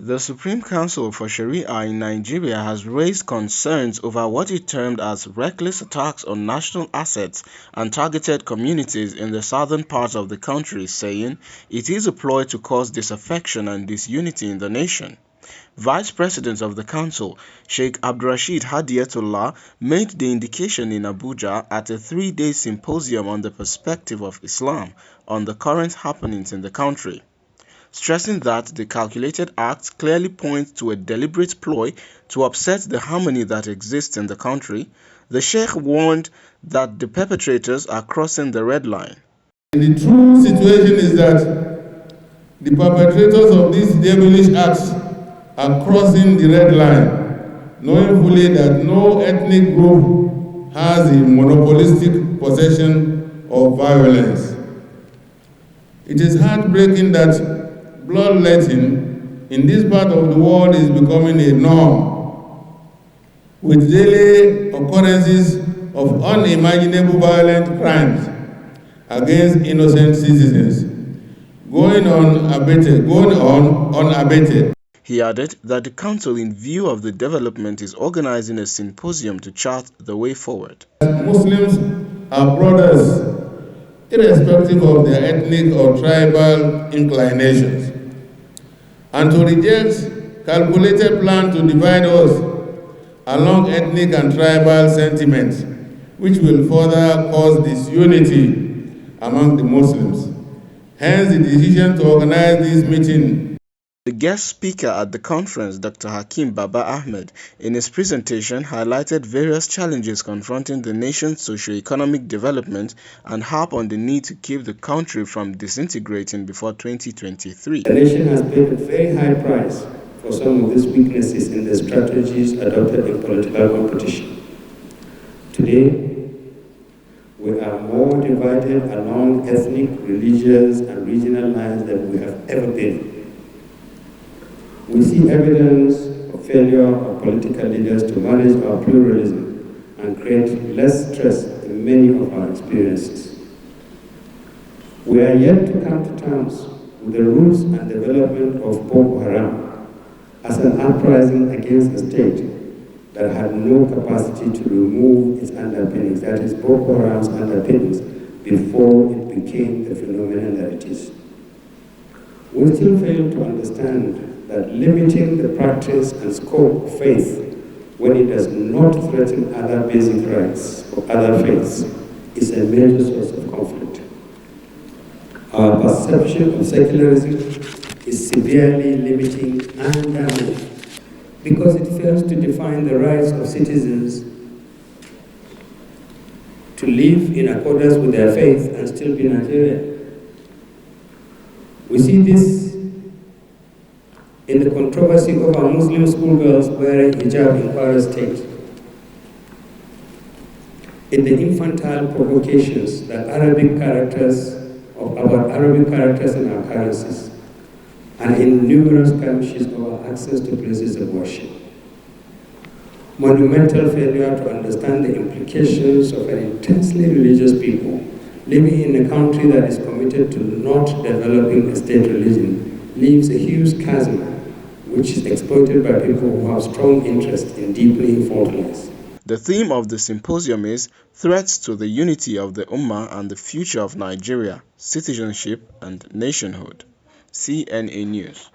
The Supreme Council for Shariah in Nigeria has raised concerns over what it termed as reckless attacks on national assets and targeted communities in the southern parts of the country, saying it is a ploy to cause disaffection and disunity in the nation. Vice President of the Council, Sheikh Abdulrasheed Hadiyyatullah, made the indication in Abuja at a 3-day symposium on the perspective of Islam on the current happenings in the country. Stressing that the calculated act clearly points to a deliberate ploy to upset the harmony that exists in the country, the Sheikh warned that the perpetrators are crossing the red line. The true situation is that the perpetrators of these devilish acts are crossing the red line, knowing fully that no ethnic group has a monopolistic possession of violence. It is heartbreaking that bloodletting in this part of the world is becoming a norm, with daily occurrences of unimaginable violent crimes against innocent citizens going on unabated. He added that the council, in view of the development, is organizing a symposium to chart the way forward. Muslims are brothers, irrespective of their ethnic or tribal inclinations, and to reject calculated plan to divide us along ethnic and tribal sentiments, which will further cause disunity among the Muslims. Hence the decision to organize this meeting. The guest speaker at the conference, Dr. Hakeem Baba Ahmed, in his presentation highlighted various challenges confronting the nation's socio-economic development and harped on the need to keep the country from disintegrating before 2023. The nation has paid a very high price for some of these weaknesses in the strategies adopted in political competition. Today, we are more divided along ethnic, religious, and regional lines than we have ever been. We see evidence of failure of political leaders to manage our pluralism and create less stress in many of our experiences. We are yet to come to terms with the roots and development of Boko Haram as an uprising against a state that had no capacity to remove its underpinnings, that is, Boko Haram's underpinnings, before it became the phenomenon that it is. We still fail to understand that limiting the practice and scope of faith when it does not threaten other basic rights of other faiths is a major source of conflict. Our perception of secularism is severely limiting and damaging because it fails to define the rights of citizens to live in accordance with their faith and still be Nigerian. We see this in the controversy over Muslim schoolgirls wearing hijab in Kwara State, in the infantile provocations that about Arabic characters in our currencies, and in numerous skirmishes over access to places of worship. Monumental failure to understand the implications of an intensely religious people living in a country that is committed to not developing a state religion leaves a huge chasm which is exploited by people who have strong interest in deepening fault lines. The theme of the symposium is Threats to the Unity of the Ummah and the Future of Nigeria, Citizenship and Nationhood. CNA News.